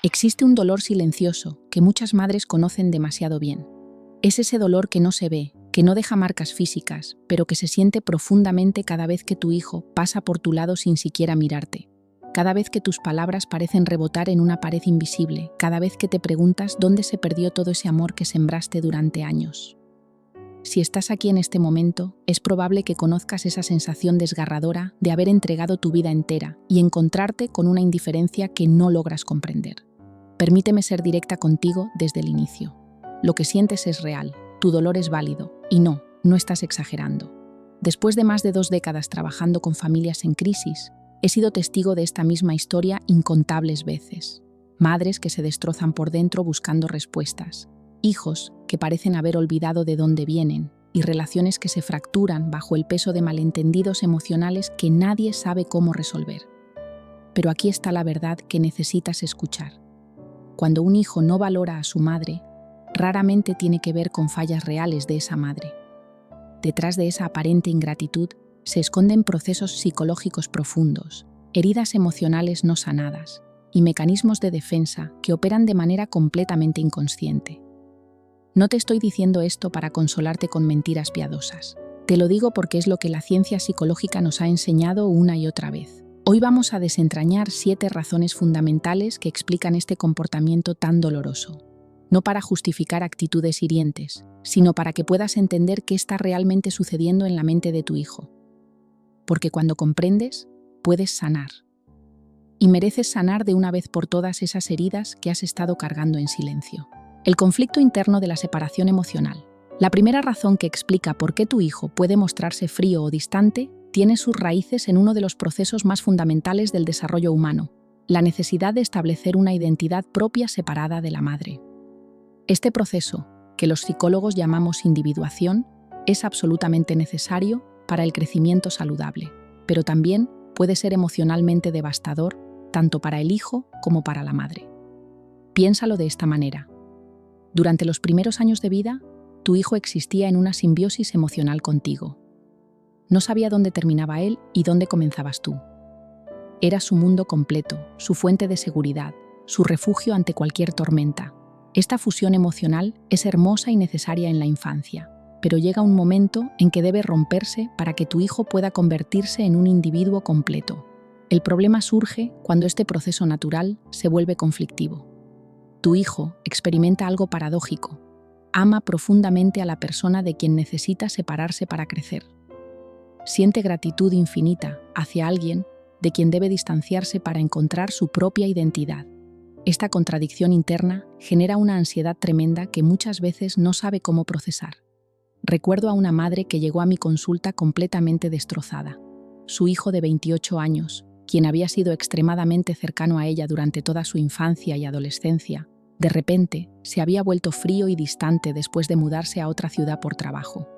Existe un dolor silencioso que muchas madres conocen demasiado bien. Es ese dolor que no se ve, que no deja marcas físicas, pero que se siente profundamente cada vez que tu hijo pasa por tu lado sin siquiera mirarte. Cada vez que tus palabras parecen rebotar en una pared invisible, cada vez que te preguntas dónde se perdió todo ese amor que sembraste durante años. Si estás aquí en este momento, es probable que conozcas esa sensación desgarradora de haber entregado tu vida entera y encontrarte con una indiferencia que no logras comprender. Permíteme ser directa contigo desde el inicio. Lo que sientes es real, tu dolor es válido, y no estás exagerando. Después de más de 2 décadas trabajando con familias en crisis, he sido testigo de esta misma historia incontables veces. Madres que se destrozan por dentro buscando respuestas, hijos que parecen haber olvidado de dónde vienen, y relaciones que se fracturan bajo el peso de malentendidos emocionales que nadie sabe cómo resolver. Pero aquí está la verdad que necesitas escuchar. Cuando un hijo no valora a su madre, raramente tiene que ver con fallas reales de esa madre. Detrás de esa aparente ingratitud se esconden procesos psicológicos profundos, heridas emocionales no sanadas y mecanismos de defensa que operan de manera completamente inconsciente. No te estoy diciendo esto para consolarte con mentiras piadosas. Te lo digo porque es lo que la ciencia psicológica nos ha enseñado una y otra vez. Hoy vamos a desentrañar 7 razones fundamentales que explican este comportamiento tan doloroso. No para justificar actitudes hirientes, sino para que puedas entender qué está realmente sucediendo en la mente de tu hijo. Porque cuando comprendes, puedes sanar. Y mereces sanar de una vez por todas esas heridas que has estado cargando en silencio. El conflicto interno de la separación emocional. La primera razón que explica por qué tu hijo puede mostrarse frío o distante tiene sus raíces en uno de los procesos más fundamentales del desarrollo humano, la necesidad de establecer una identidad propia separada de la madre. Este proceso, que los psicólogos llamamos individuación, es absolutamente necesario para el crecimiento saludable, pero también puede ser emocionalmente devastador tanto para el hijo como para la madre. Piénsalo de esta manera. Durante los primeros años de vida, tu hijo existía en una simbiosis emocional contigo. No sabía dónde terminaba él y dónde comenzabas tú. Era su mundo completo, su fuente de seguridad, su refugio ante cualquier tormenta. Esta fusión emocional es hermosa y necesaria en la infancia, pero llega un momento en que debe romperse para que tu hijo pueda convertirse en un individuo completo. El problema surge cuando este proceso natural se vuelve conflictivo. Tu hijo experimenta algo paradójico. Ama profundamente a la persona de quien necesita separarse para crecer. Siente gratitud infinita hacia alguien de quien debe distanciarse para encontrar su propia identidad. Esta contradicción interna genera una ansiedad tremenda que muchas veces no sabe cómo procesar. Recuerdo a una madre que llegó a mi consulta completamente destrozada. Su hijo de 28 años, quien había sido extremadamente cercano a ella durante toda su infancia y adolescencia, de repente se había vuelto frío y distante después de mudarse a otra ciudad por trabajo.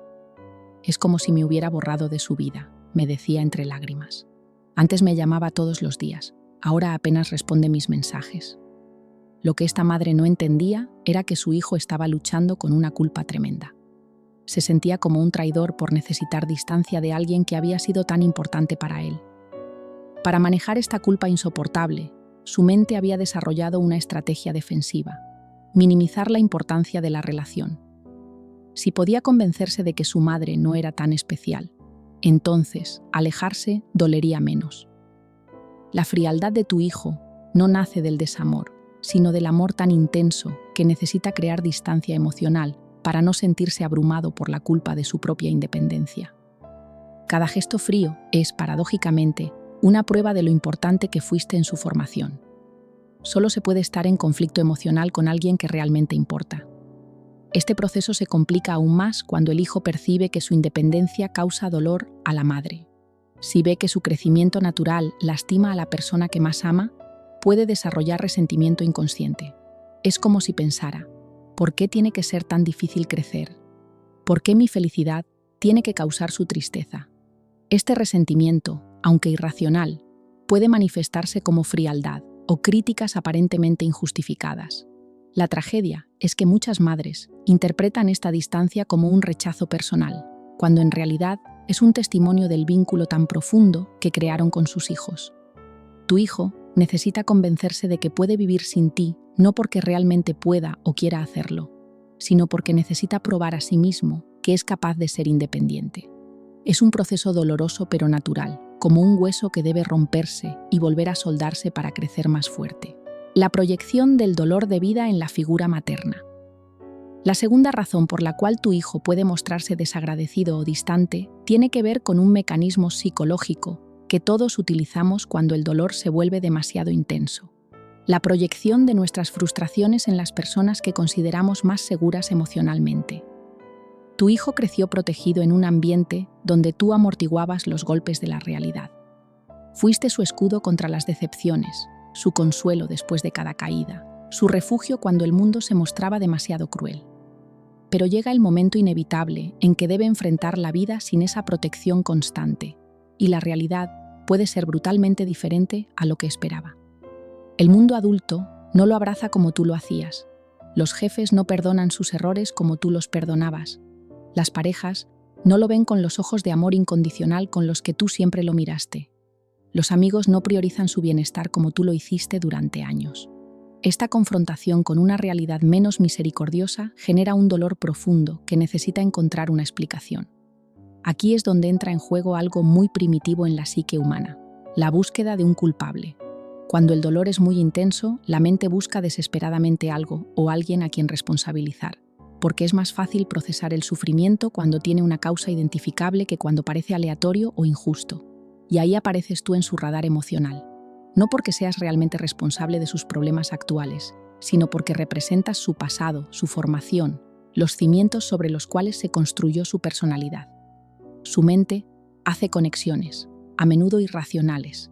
Es como si me hubiera borrado de su vida, me decía entre lágrimas. Antes me llamaba todos los días, ahora apenas responde mis mensajes. Lo que esta madre no entendía era que su hijo estaba luchando con una culpa tremenda. Se sentía como un traidor por necesitar distancia de alguien que había sido tan importante para él. Para manejar esta culpa insoportable, su mente había desarrollado una estrategia defensiva: minimizar la importancia de la relación. Si podía convencerse de que su madre no era tan especial, entonces alejarse dolería menos. La frialdad de tu hijo no nace del desamor, sino del amor tan intenso que necesita crear distancia emocional para no sentirse abrumado por la culpa de su propia independencia. Cada gesto frío es, paradójicamente, una prueba de lo importante que fuiste en su formación. Solo se puede estar en conflicto emocional con alguien que realmente importa. Este proceso se complica aún más cuando el hijo percibe que su independencia causa dolor a la madre. Si ve que su crecimiento natural lastima a la persona que más ama, puede desarrollar resentimiento inconsciente. Es como si pensara: ¿por qué tiene que ser tan difícil crecer? ¿Por qué mi felicidad tiene que causar su tristeza? Este resentimiento, aunque irracional, puede manifestarse como frialdad o críticas aparentemente injustificadas. La tragedia es que muchas madres interpretan esta distancia como un rechazo personal, cuando en realidad es un testimonio del vínculo tan profundo que crearon con sus hijos. Tu hijo necesita convencerse de que puede vivir sin ti, no porque realmente pueda o quiera hacerlo, sino porque necesita probar a sí mismo que es capaz de ser independiente. Es un proceso doloroso pero natural, como un hueso que debe romperse y volver a soldarse para crecer más fuerte. La proyección del dolor de vida en la figura materna. La segunda razón por la cual tu hijo puede mostrarse desagradecido o distante tiene que ver con un mecanismo psicológico que todos utilizamos cuando el dolor se vuelve demasiado intenso. La proyección de nuestras frustraciones en las personas que consideramos más seguras emocionalmente. Tu hijo creció protegido en un ambiente donde tú amortiguabas los golpes de la realidad. Fuiste su escudo contra las decepciones, su consuelo después de cada caída, su refugio cuando el mundo se mostraba demasiado cruel. Pero llega el momento inevitable en que debe enfrentar la vida sin esa protección constante, y la realidad puede ser brutalmente diferente a lo que esperaba. El mundo adulto no lo abraza como tú lo hacías. Los jefes no perdonan sus errores como tú los perdonabas. Las parejas no lo ven con los ojos de amor incondicional con los que tú siempre lo miraste. Los amigos no priorizan su bienestar como tú lo hiciste durante años. Esta confrontación con una realidad menos misericordiosa genera un dolor profundo que necesita encontrar una explicación. Aquí es donde entra en juego algo muy primitivo en la psique humana, la búsqueda de un culpable. Cuando el dolor es muy intenso, la mente busca desesperadamente algo o alguien a quien responsabilizar, porque es más fácil procesar el sufrimiento cuando tiene una causa identificable que cuando parece aleatorio o injusto. Y ahí apareces tú en su radar emocional. No porque seas realmente responsable de sus problemas actuales, sino porque representas su pasado, su formación, los cimientos sobre los cuales se construyó su personalidad. Su mente hace conexiones, a menudo irracionales.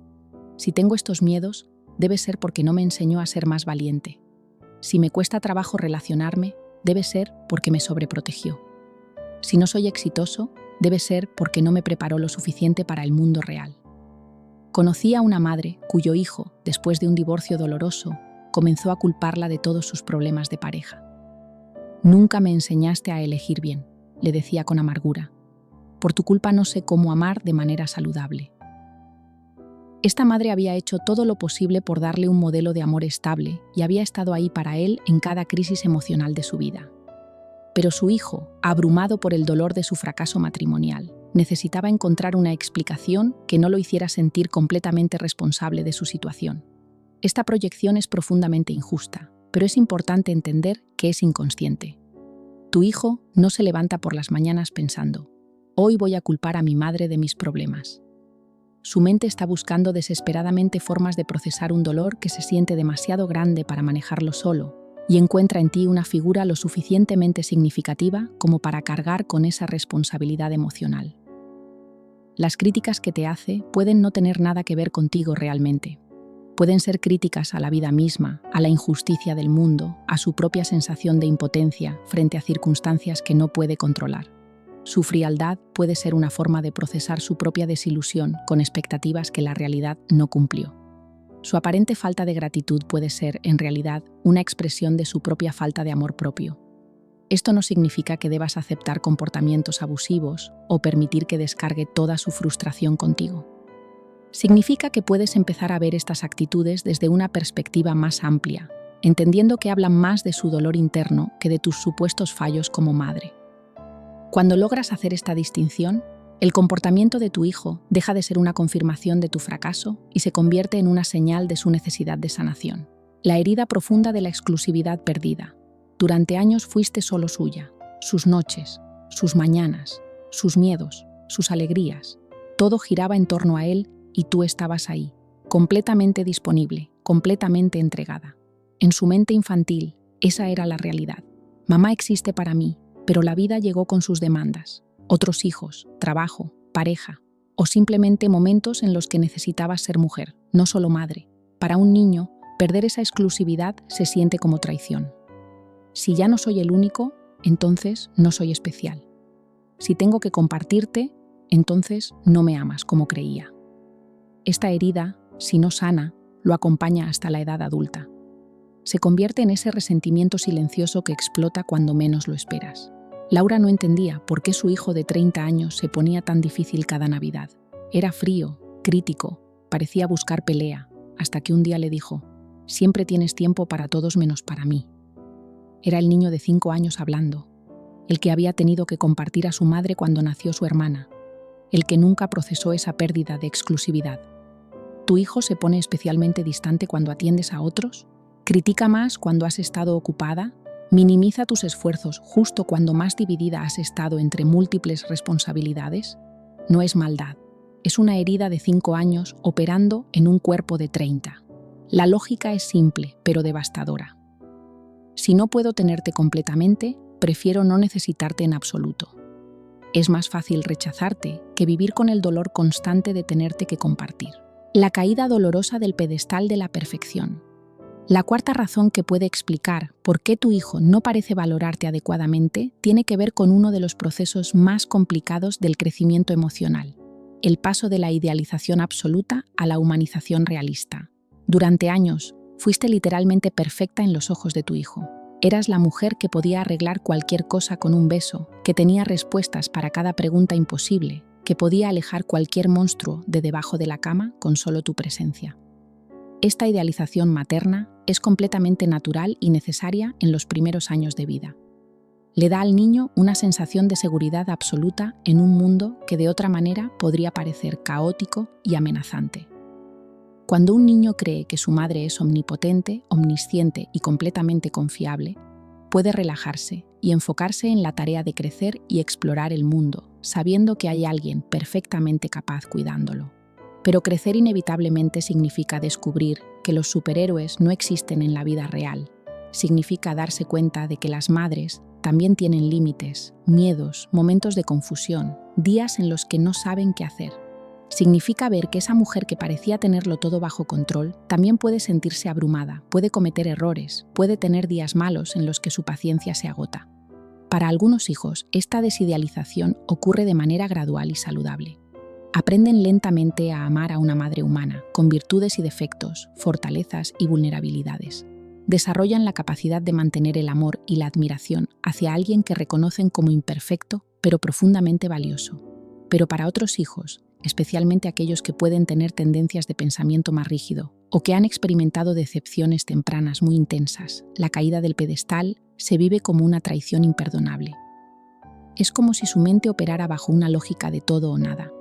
Si tengo estos miedos, debe ser porque no me enseñó a ser más valiente. Si me cuesta trabajo relacionarme, debe ser porque me sobreprotegió. Si no soy exitoso, debe ser porque no me preparó lo suficiente para el mundo real. Conocí a una madre cuyo hijo, después de un divorcio doloroso, comenzó a culparla de todos sus problemas de pareja. «Nunca me enseñaste a elegir bien», le decía con amargura. «Por tu culpa no sé cómo amar de manera saludable». Esta madre había hecho todo lo posible por darle un modelo de amor estable y había estado ahí para él en cada crisis emocional de su vida. Pero su hijo, abrumado por el dolor de su fracaso matrimonial, necesitaba encontrar una explicación que no lo hiciera sentir completamente responsable de su situación. Esta proyección es profundamente injusta, pero es importante entender que es inconsciente. Tu hijo no se levanta por las mañanas pensando, «Hoy voy a culpar a mi madre de mis problemas». Su mente está buscando desesperadamente formas de procesar un dolor que se siente demasiado grande para manejarlo solo, y encuentra en ti una figura lo suficientemente significativa como para cargar con esa responsabilidad emocional. Las críticas que te hace pueden no tener nada que ver contigo realmente. Pueden ser críticas a la vida misma, a la injusticia del mundo, a su propia sensación de impotencia frente a circunstancias que no puede controlar. Su frialdad puede ser una forma de procesar su propia desilusión con expectativas que la realidad no cumplió. Su aparente falta de gratitud puede ser, en realidad, una expresión de su propia falta de amor propio. Esto no significa que debas aceptar comportamientos abusivos o permitir que descargue toda su frustración contigo. Significa que puedes empezar a ver estas actitudes desde una perspectiva más amplia, entendiendo que hablan más de su dolor interno que de tus supuestos fallos como madre. Cuando logras hacer esta distinción, el comportamiento de tu hijo deja de ser una confirmación de tu fracaso y se convierte en una señal de su necesidad de sanación. La herida profunda de la exclusividad perdida. Durante años fuiste solo suya. Sus noches, sus mañanas, sus miedos, sus alegrías. Todo giraba en torno a él y tú estabas ahí, completamente disponible, completamente entregada. En su mente infantil, esa era la realidad. Mamá existe para mí, pero la vida llegó con sus demandas. Otros hijos, trabajo, pareja, o simplemente momentos en los que necesitabas ser mujer, no solo madre. Para un niño, perder esa exclusividad se siente como traición. Si ya no soy el único, entonces no soy especial. Si tengo que compartirte, entonces no me amas como creía. Esta herida, si no sana, lo acompaña hasta la edad adulta. Se convierte en ese resentimiento silencioso que explota cuando menos lo esperas. Laura no entendía por qué su hijo de 30 años se ponía tan difícil cada Navidad. Era frío, crítico, parecía buscar pelea. hasta que un día le dijo: «Siempre tienes tiempo para todos menos para mí». Era el niño de 5 años hablando, el que había tenido que compartir a su madre cuando nació su hermana, el que nunca procesó esa pérdida de exclusividad. ¿Tu hijo se pone especialmente distante cuando atiendes a otros? ¿Critica más cuando has estado ocupada? ¿Minimiza tus esfuerzos justo cuando más dividida has estado entre múltiples responsabilidades? No es maldad, es una herida de 5 años operando en un cuerpo de 30. La lógica es simple, pero devastadora. Si no puedo tenerte completamente, prefiero no necesitarte en absoluto. Es más fácil rechazarte que vivir con el dolor constante de tenerte que compartir. La caída dolorosa del pedestal de la perfección. La cuarta razón que puede explicar por qué tu hijo no parece valorarte adecuadamente tiene que ver con uno de los procesos más complicados del crecimiento emocional: el paso de la idealización absoluta a la humanización realista. Durante años, fuiste literalmente perfecta en los ojos de tu hijo. Eras la mujer que podía arreglar cualquier cosa con un beso, que tenía respuestas para cada pregunta imposible, que podía alejar cualquier monstruo de debajo de la cama con solo tu presencia. Esta idealización materna es completamente natural y necesaria en los primeros años de vida. Le da al niño una sensación de seguridad absoluta en un mundo que de otra manera podría parecer caótico y amenazante. Cuando un niño cree que su madre es omnipotente, omnisciente y completamente confiable, puede relajarse y enfocarse en la tarea de crecer y explorar el mundo, sabiendo que hay alguien perfectamente capaz cuidándolo. Pero crecer inevitablemente significa descubrir que los superhéroes no existen en la vida real. Significa darse cuenta de que las madres también tienen límites, miedos, momentos de confusión, días en los que no saben qué hacer. Significa ver que esa mujer que parecía tenerlo todo bajo control también puede sentirse abrumada, puede cometer errores, puede tener días malos en los que su paciencia se agota. Para algunos hijos, esta desidealización ocurre de manera gradual y saludable. Aprenden lentamente a amar a una madre humana, con virtudes y defectos, fortalezas y vulnerabilidades. Desarrollan la capacidad de mantener el amor y la admiración hacia alguien que reconocen como imperfecto, pero profundamente valioso. Pero para otros hijos, especialmente aquellos que pueden tener tendencias de pensamiento más rígido o que han experimentado decepciones tempranas muy intensas, la caída del pedestal se vive como una traición imperdonable. Es como si su mente operara bajo una lógica de todo o nada.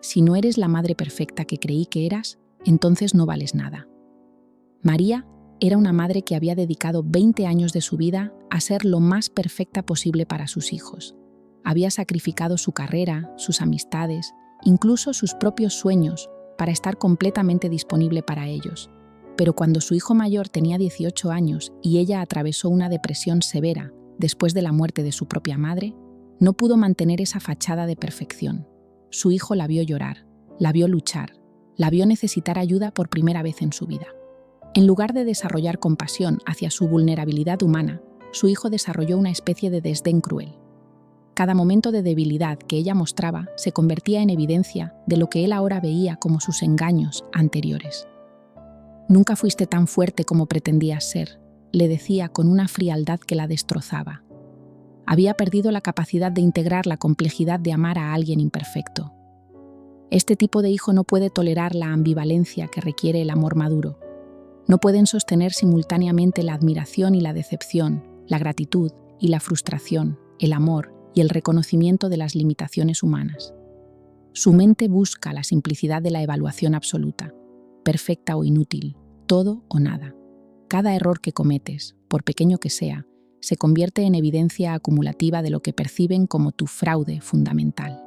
Si no eres la madre perfecta que creí que eras, entonces no vales nada. María era una madre que había dedicado 20 años de su vida a ser lo más perfecta posible para sus hijos. Había sacrificado su carrera, sus amistades, incluso sus propios sueños, para estar completamente disponible para ellos. Pero cuando su hijo mayor tenía 18 años y ella atravesó una depresión severa después de la muerte de su propia madre, no pudo mantener esa fachada de perfección. Su hijo la vio llorar, la vio luchar, la vio necesitar ayuda por primera vez en su vida. En lugar de desarrollar compasión hacia su vulnerabilidad humana, su hijo desarrolló una especie de desdén cruel. Cada momento de debilidad que ella mostraba se convertía en evidencia de lo que él ahora veía como sus engaños anteriores. «Nunca fuiste tan fuerte como pretendías ser», le decía con una frialdad que la destrozaba. Había perdido la capacidad de integrar la complejidad de amar a alguien imperfecto. Este tipo de hijo no puede tolerar la ambivalencia que requiere el amor maduro. No pueden sostener simultáneamente la admiración y la decepción, la gratitud y la frustración, el amor y el reconocimiento de las limitaciones humanas. Su mente busca la simplicidad de la evaluación absoluta, perfecta o inútil, todo o nada. Cada error que cometes, por pequeño que sea, se convierte en evidencia acumulativa de lo que perciben como tu fraude fundamental.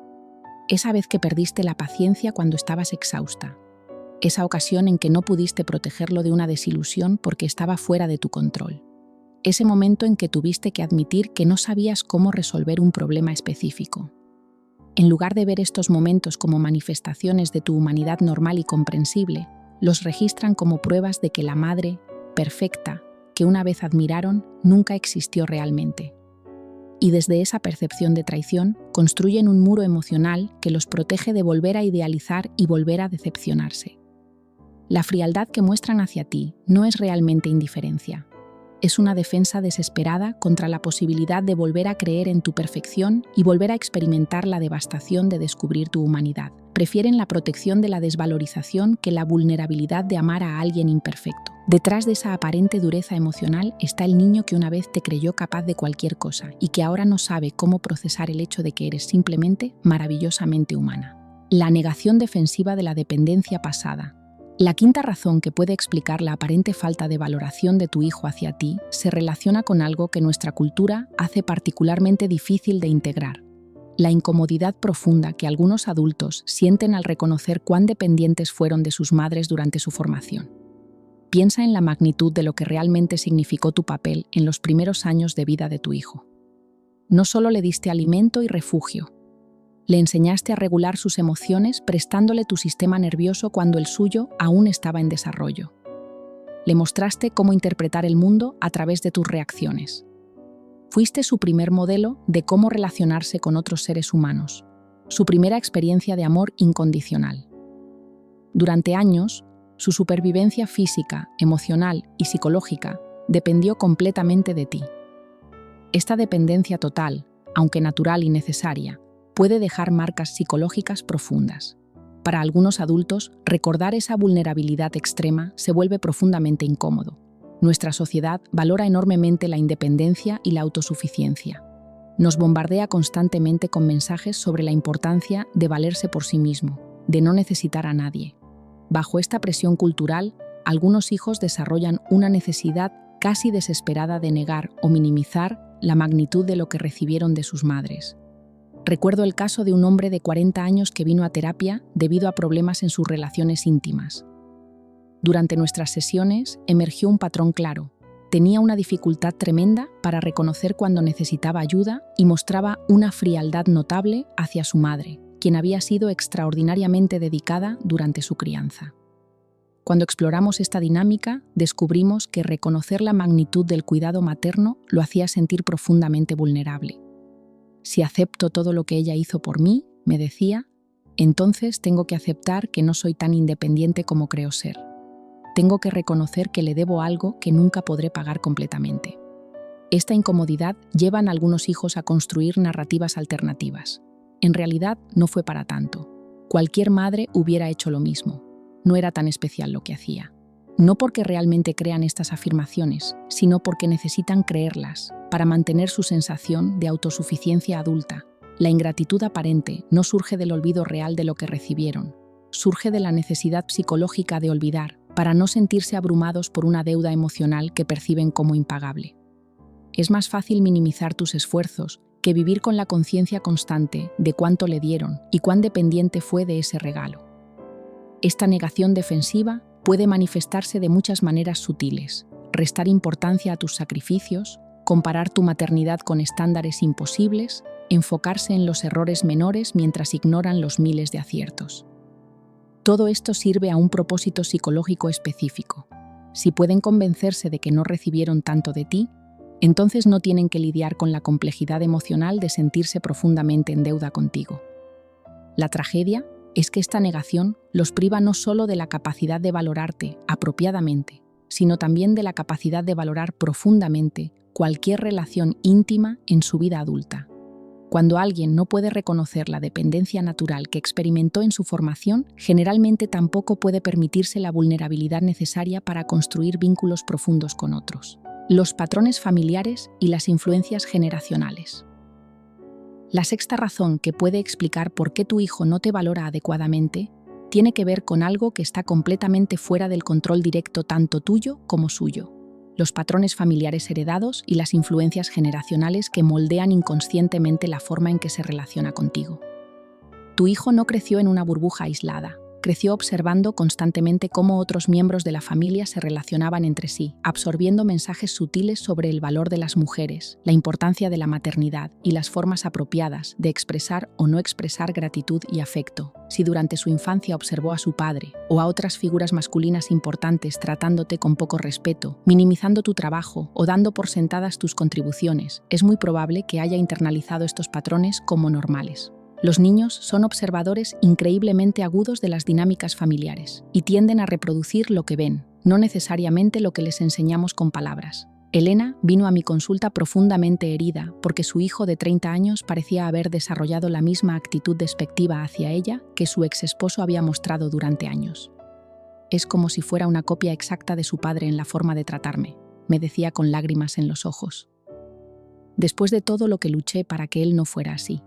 Esa vez que perdiste la paciencia cuando estabas exhausta. Esa ocasión en que no pudiste protegerlo de una desilusión porque estaba fuera de tu control. Ese momento en que tuviste que admitir que no sabías cómo resolver un problema específico. En lugar de ver estos momentos como manifestaciones de tu humanidad normal y comprensible, los registran como pruebas de que la madre, perfecta, que una vez admiraron, nunca existió realmente. Y desde esa percepción de traición, construyen un muro emocional que los protege de volver a idealizar y volver a decepcionarse. La frialdad que muestran hacia ti no es realmente indiferencia. Es una defensa desesperada contra la posibilidad de volver a creer en tu perfección y volver a experimentar la devastación de descubrir tu humanidad. prefieren la protección de la desvalorización que la vulnerabilidad de amar a alguien imperfecto. Detrás de esa aparente dureza emocional está el niño que una vez te creyó capaz de cualquier cosa y que ahora no sabe cómo procesar el hecho de que eres simplemente maravillosamente humana. La negación defensiva de la dependencia pasada. La quinta razón que puede explicar la aparente falta de valoración de tu hijo hacia ti se relaciona con algo que nuestra cultura hace particularmente difícil de integrar: la incomodidad profunda que algunos adultos sienten al reconocer cuán dependientes fueron de sus madres durante su formación. Piensa en la magnitud de lo que realmente significó tu papel en los primeros años de vida de tu hijo. No solo le diste alimento y refugio, le enseñaste a regular sus emociones prestándole tu sistema nervioso cuando el suyo aún estaba en desarrollo. Le mostraste cómo interpretar el mundo a través de tus reacciones. Fuiste su primer modelo de cómo relacionarse con otros seres humanos, su primera experiencia de amor incondicional. Durante años, su supervivencia física, emocional y psicológica dependió completamente de ti. Esta dependencia total, aunque natural y necesaria, puede dejar marcas psicológicas profundas. Para algunos adultos, recordar esa vulnerabilidad extrema se vuelve profundamente incómodo. Nuestra sociedad valora enormemente la independencia y la autosuficiencia. Nos bombardea constantemente con mensajes sobre la importancia de valerse por sí mismo, de no necesitar a nadie. Bajo esta presión cultural, algunos hijos desarrollan una necesidad casi desesperada de negar o minimizar la magnitud de lo que recibieron de sus madres. Recuerdo el caso de un hombre de 40 años que vino a terapia debido a problemas en sus relaciones íntimas. Durante nuestras sesiones emergió un patrón claro. Tenía una dificultad tremenda para reconocer cuando necesitaba ayuda y mostraba una frialdad notable hacia su madre, quien había sido extraordinariamente dedicada durante su crianza. Cuando exploramos esta dinámica, descubrimos que reconocer la magnitud del cuidado materno lo hacía sentir profundamente vulnerable. Si acepto todo lo que ella hizo por mí, me decía, entonces tengo que aceptar que no soy tan independiente como creo ser. Tengo que reconocer que le debo algo que nunca podré pagar completamente. Esta incomodidad lleva a algunos hijos a construir narrativas alternativas. En realidad, no fue para tanto. Cualquier madre hubiera hecho lo mismo. No era tan especial lo que hacía. No porque realmente crean estas afirmaciones, sino porque necesitan creerlas para mantener su sensación de autosuficiencia adulta. La ingratitud aparente no surge del olvido real de lo que recibieron. Surge de la necesidad psicológica de olvidar para no sentirse abrumados por una deuda emocional que perciben como impagable. Es más fácil minimizar tus esfuerzos que vivir con la conciencia constante de cuánto le dieron y cuán dependiente fue de ese regalo. Esta negación defensiva puede manifestarse de muchas maneras sutiles: restar importancia a tus sacrificios, comparar tu maternidad con estándares imposibles, enfocarse en los errores menores mientras ignoran los miles de aciertos. Todo esto sirve a un propósito psicológico específico. Si pueden convencerse de que no recibieron tanto de ti, entonces no tienen que lidiar con la complejidad emocional de sentirse profundamente en deuda contigo. La tragedia es que esta negación los priva no solo de la capacidad de valorarte apropiadamente, sino también de la capacidad de valorar profundamente cualquier relación íntima en su vida adulta. Cuando alguien no puede reconocer la dependencia natural que experimentó en su formación, generalmente tampoco puede permitirse la vulnerabilidad necesaria para construir vínculos profundos con otros. Los patrones familiares y las influencias generacionales. La sexta razón que puede explicar por qué tu hijo no te valora adecuadamente tiene que ver con algo que está completamente fuera del control directo tanto tuyo como suyo: los patrones familiares heredados y las influencias generacionales que moldean inconscientemente la forma en que se relaciona contigo. Tu hijo no creció en una burbuja aislada. Creció observando constantemente cómo otros miembros de la familia se relacionaban entre sí, absorbiendo mensajes sutiles sobre el valor de las mujeres, la importancia de la maternidad y las formas apropiadas de expresar o no expresar gratitud y afecto. Si durante su infancia observó a su padre o a otras figuras masculinas importantes tratándote con poco respeto, minimizando tu trabajo o dando por sentadas tus contribuciones, es muy probable que haya internalizado estos patrones como normales. Los niños son observadores increíblemente agudos de las dinámicas familiares y tienden a reproducir lo que ven, no necesariamente lo que les enseñamos con palabras. Elena vino a mi consulta profundamente herida porque su hijo de 30 años parecía haber desarrollado la misma actitud despectiva hacia ella que su exesposo había mostrado durante años. Es como si fuera una copia exacta de su padre en la forma de tratarme, me decía con lágrimas en los ojos. Después de todo lo que luché para que él no fuera así.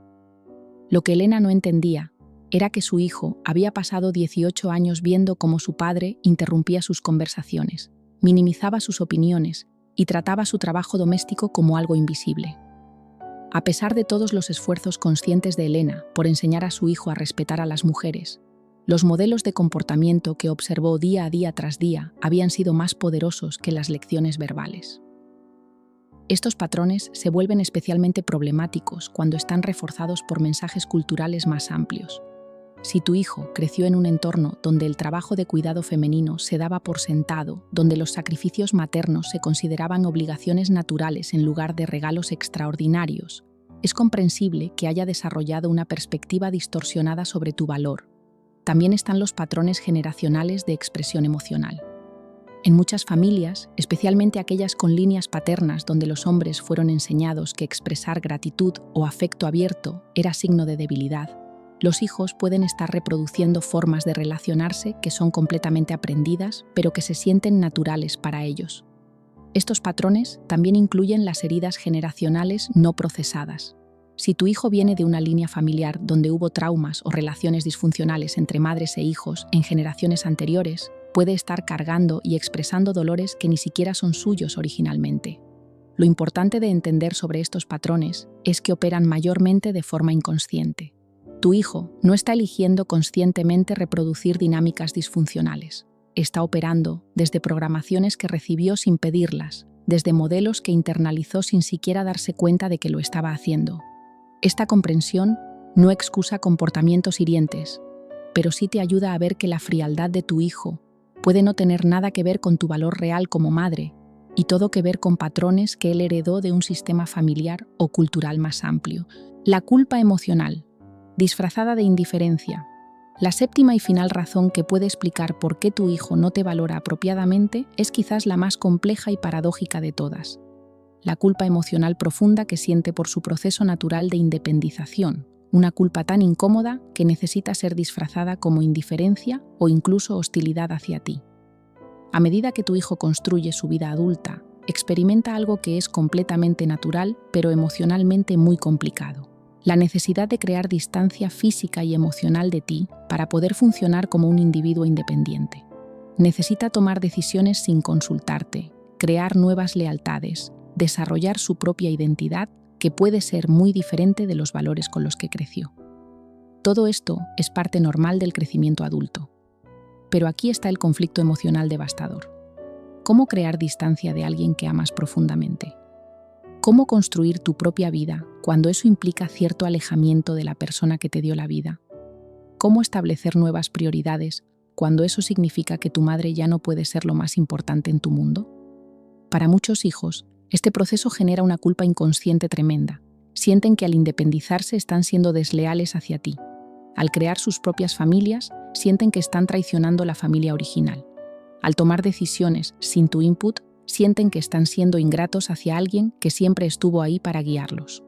Lo que Elena no entendía era que su hijo había pasado 18 años viendo cómo su padre interrumpía sus conversaciones, minimizaba sus opiniones y trataba su trabajo doméstico como algo invisible. A pesar de todos los esfuerzos conscientes de Elena por enseñar a su hijo a respetar a las mujeres, los modelos de comportamiento que observó día a día tras día habían sido más poderosos que las lecciones verbales. Estos patrones se vuelven especialmente problemáticos cuando están reforzados por mensajes culturales más amplios. Si tu hijo creció en un entorno donde el trabajo de cuidado femenino se daba por sentado, donde los sacrificios maternos se consideraban obligaciones naturales en lugar de regalos extraordinarios, es comprensible que haya desarrollado una perspectiva distorsionada sobre tu valor. También están los patrones generacionales de expresión emocional. En muchas familias, especialmente aquellas con líneas paternas donde los hombres fueron enseñados que expresar gratitud o afecto abierto era signo de debilidad, los hijos pueden estar reproduciendo formas de relacionarse que son completamente aprendidas, pero que se sienten naturales para ellos. Estos patrones también incluyen las heridas generacionales no procesadas. Si tu hijo viene de una línea familiar donde hubo traumas o relaciones disfuncionales entre madres e hijos en generaciones anteriores, puede estar cargando y expresando dolores que ni siquiera son suyos originalmente. Lo importante de entender sobre estos patrones es que operan mayormente de forma inconsciente. Tu hijo no está eligiendo conscientemente reproducir dinámicas disfuncionales. Está operando desde programaciones que recibió sin pedirlas, desde modelos que internalizó sin siquiera darse cuenta de que lo estaba haciendo. Esta comprensión no excusa comportamientos hirientes, pero sí te ayuda a ver que la frialdad de tu hijo puede no tener nada que ver con tu valor real como madre y todo que ver con patrones que él heredó de un sistema familiar o cultural más amplio. La culpa emocional, disfrazada de indiferencia. La séptima y final razón que puede explicar por qué tu hijo no te valora apropiadamente es quizás la más compleja y paradójica de todas. La culpa emocional profunda que siente por su proceso natural de independización, una culpa tan incómoda que necesita ser disfrazada como indiferencia o incluso hostilidad hacia ti. A medida que tu hijo construye su vida adulta, experimenta algo que es completamente natural, pero emocionalmente muy complicado. La necesidad de crear distancia física y emocional de ti para poder funcionar como un individuo independiente. Necesita tomar decisiones sin consultarte, crear nuevas lealtades, desarrollar su propia identidad que puede ser muy diferente de los valores con los que creció. Todo esto es parte normal del crecimiento adulto. Pero aquí está el conflicto emocional devastador. ¿Cómo crear distancia de alguien que amas profundamente? ¿Cómo construir tu propia vida cuando eso implica cierto alejamiento de la persona que te dio la vida? ¿Cómo establecer nuevas prioridades cuando eso significa que tu madre ya no puede ser lo más importante en tu mundo? Para muchos hijos, este proceso genera una culpa inconsciente tremenda. Sienten que al independizarse están siendo desleales hacia ti. Al crear sus propias familias, sienten que están traicionando la familia original. Al tomar decisiones sin tu input, sienten que están siendo ingratos hacia alguien que siempre estuvo ahí para guiarlos.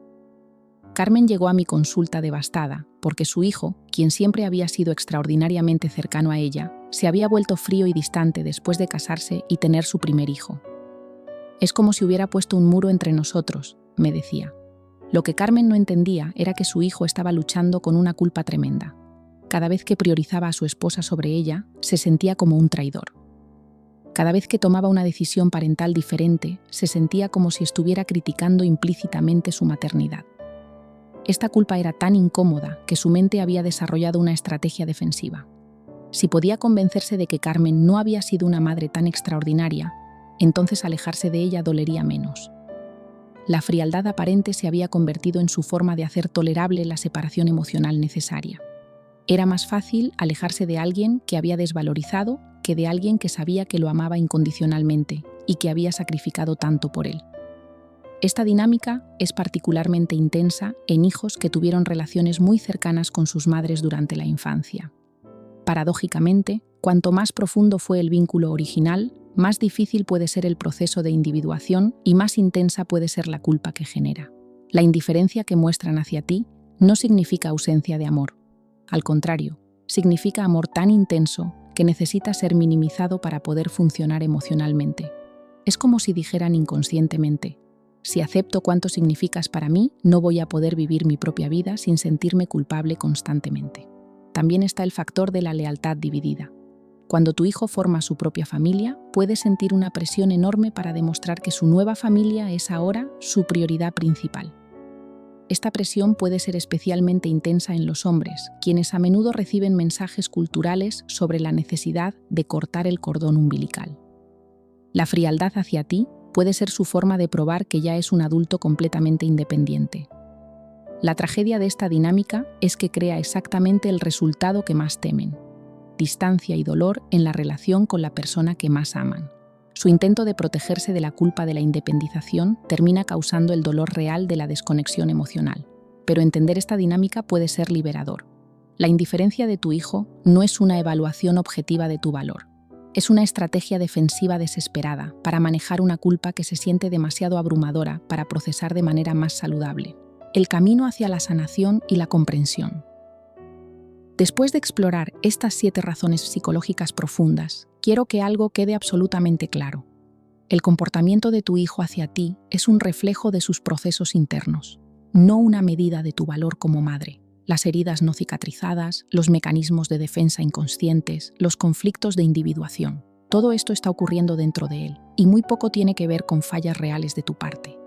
Carmen llegó a mi consulta devastada porque su hijo, quien siempre había sido extraordinariamente cercano a ella, se había vuelto frío y distante después de casarse y tener su primer hijo. Es como si hubiera puesto un muro entre nosotros, me decía. Lo que Carmen no entendía era que su hijo estaba luchando con una culpa tremenda. Cada vez que priorizaba a su esposa sobre ella, se sentía como un traidor. Cada vez que tomaba una decisión parental diferente, se sentía como si estuviera criticando implícitamente su maternidad. Esta culpa era tan incómoda que su mente había desarrollado una estrategia defensiva. Si podía convencerse de que Carmen no había sido una madre tan extraordinaria, entonces alejarse de ella dolería menos. La frialdad aparente se había convertido en su forma de hacer tolerable la separación emocional necesaria. Era más fácil alejarse de alguien que había desvalorizado que de alguien que sabía que lo amaba incondicionalmente y que había sacrificado tanto por él. Esta dinámica es particularmente intensa en hijos que tuvieron relaciones muy cercanas con sus madres durante la infancia. Paradójicamente, cuanto más profundo fue el vínculo original, más difícil puede ser el proceso de individuación y más intensa puede ser la culpa que genera. La indiferencia que muestran hacia ti no significa ausencia de amor. Al contrario, significa amor tan intenso que necesita ser minimizado para poder funcionar emocionalmente. Es como si dijeran inconscientemente: si acepto cuánto significas para mí, no voy a poder vivir mi propia vida sin sentirme culpable constantemente. También está el factor de la lealtad dividida. Cuando tu hijo forma su propia familia, puede sentir una presión enorme para demostrar que su nueva familia es ahora su prioridad principal. Esta presión puede ser especialmente intensa en los hombres, quienes a menudo reciben mensajes culturales sobre la necesidad de cortar el cordón umbilical. La frialdad hacia ti puede ser su forma de probar que ya es un adulto completamente independiente. La tragedia de esta dinámica es que crea exactamente el resultado que más temen: distancia y dolor en la relación con la persona que más aman. Su intento de protegerse de la culpa de la independización termina causando el dolor real de la desconexión emocional. Pero entender esta dinámica puede ser liberador. La indiferencia de tu hijo no es una evaluación objetiva de tu valor. Es una estrategia defensiva desesperada para manejar una culpa que se siente demasiado abrumadora para procesar de manera más saludable. El camino hacia la sanación y la comprensión. Después de explorar estas 7 razones psicológicas profundas, quiero que algo quede absolutamente claro. El comportamiento de tu hijo hacia ti es un reflejo de sus procesos internos, no una medida de tu valor como madre. Las heridas no cicatrizadas, los mecanismos de defensa inconscientes, los conflictos de individuación. Todo esto está ocurriendo dentro de él, y muy poco tiene que ver con fallas reales de tu parte.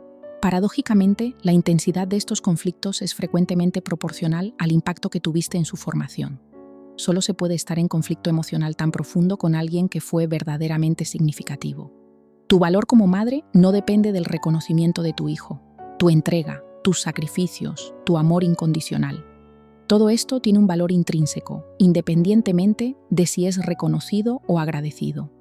Paradójicamente, la intensidad de estos conflictos es frecuentemente proporcional al impacto que tuviste en su formación. Solo se puede estar en conflicto emocional tan profundo con alguien que fue verdaderamente significativo. Tu valor como madre no depende del reconocimiento de tu hijo, tu entrega, tus sacrificios, tu amor incondicional. Todo esto tiene un valor intrínseco, independientemente de si es reconocido o agradecido.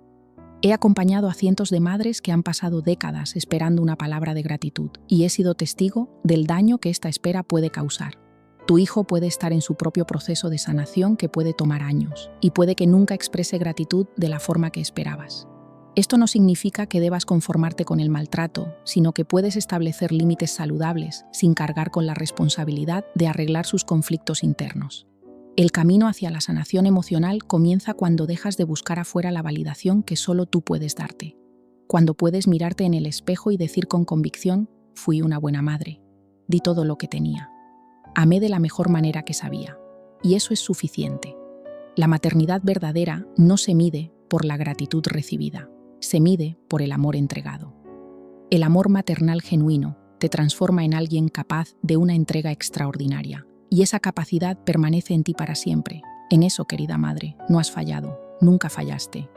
He acompañado a cientos de madres que han pasado décadas esperando una palabra de gratitud y he sido testigo del daño que esta espera puede causar. Tu hijo puede estar en su propio proceso de sanación que puede tomar años y puede que nunca exprese gratitud de la forma que esperabas. Esto no significa que debas conformarte con el maltrato, sino que puedes establecer límites saludables sin cargar con la responsabilidad de arreglar sus conflictos internos. El camino hacia la sanación emocional comienza cuando dejas de buscar afuera la validación que solo tú puedes darte. Cuando puedes mirarte en el espejo y decir con convicción: fui una buena madre, di todo lo que tenía, amé de la mejor manera que sabía. Y eso es suficiente. La maternidad verdadera no se mide por la gratitud recibida, se mide por el amor entregado. El amor maternal genuino te transforma en alguien capaz de una entrega extraordinaria. Y esa capacidad permanece en ti para siempre. En eso, querida madre, no has fallado, nunca fallaste.